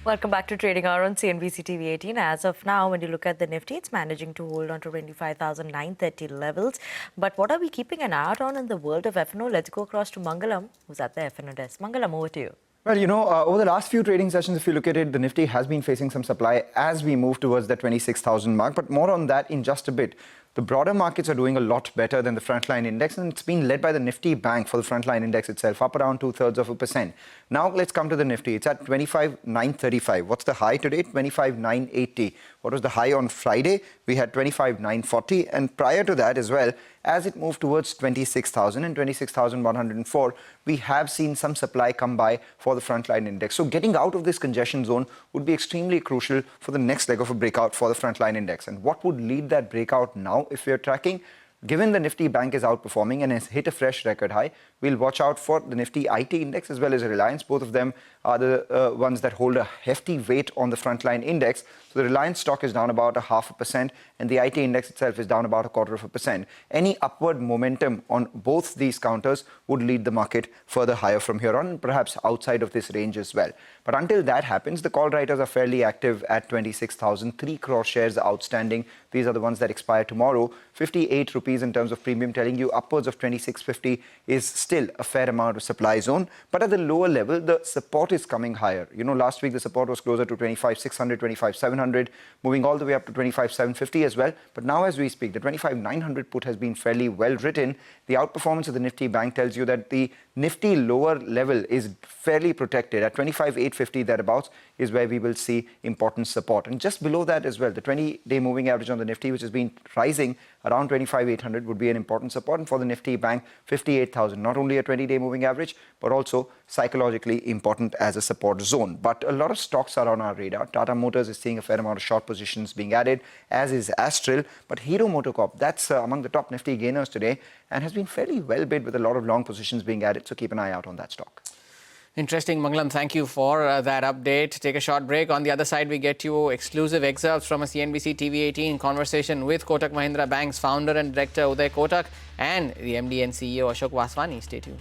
Welcome back to Trading Hour on CNBC-TV18. As of now, when you look at the Nifty, it's managing to hold on to 25,930 levels. But what are we keeping an eye out on in the world of F&O? Let's go across to Mangalam, who's at the F&O desk. Mangalam, over to you. Well, over the last few trading sessions, if you look at it, the Nifty has been facing some supply as we move towards the 26,000 mark. But more on that in just a bit. The broader markets are doing a lot better than the frontline index, and it's been led by the Nifty Bank for the frontline index itself, up around 0.2%. Now let's come to the Nifty. It's at 25,935. What's the high today? 25,980. What was the high on Friday? We had 25,940, and prior to that as well, as it moved towards 26,000 and 26,104, we have seen some supply come by for the frontline index. So getting out of this congestion zone would be extremely crucial for the next leg of a breakout for the frontline index. And what would lead that breakout now if we are tracking? Given the Nifty Bank is outperforming and has hit a fresh record high, we'll watch out for the Nifty IT index as well as Reliance. Both of them are the ones that hold a hefty weight on the frontline index. So the Reliance stock is down about 0.5% and the IT index itself is down about 0.25%. Any upward momentum on both these counters would lead the market further higher from here on, perhaps outside of this range as well. But until that happens, the call writers are fairly active at 26,000. 3 crore shares outstanding. These are the ones that expire tomorrow. 58 rupees in terms of premium, telling you upwards of 26.50 is still a fair amount of supply zone. But at the lower level, the support is coming higher. Last week the support was closer to 25,600, 25,700, moving all the way up to 25,750 as well. But now as we speak, the 25,900 put has been fairly well written. The outperformance of the Nifty Bank tells you that the Nifty lower level is fairly protected. At 25,850 thereabouts is where we will see important support. And just below that as well, the 20-day moving average on the Nifty, which has been rising around 25,800, would be an important support. And for the Nifty Bank, 58,000, not only a 20-day moving average, but also psychologically important as a support zone. But a lot of stocks are on our radar. Tata Motors is seeing a fair amount of short positions being added, as is Astral. But MotoCorp, that's among the top Nifty gainers today and has been fairly well bid with a lot of long positions being added. So keep an eye out on that stock. Interesting, Mangalam. Thank you for that update. Take a short break. On the other side, we get you exclusive excerpts from a CNBC TV18 conversation with Kotak Mahindra Bank's founder and director Uday Kotak and the MD and CEO Ashok Vaswani. Stay tuned.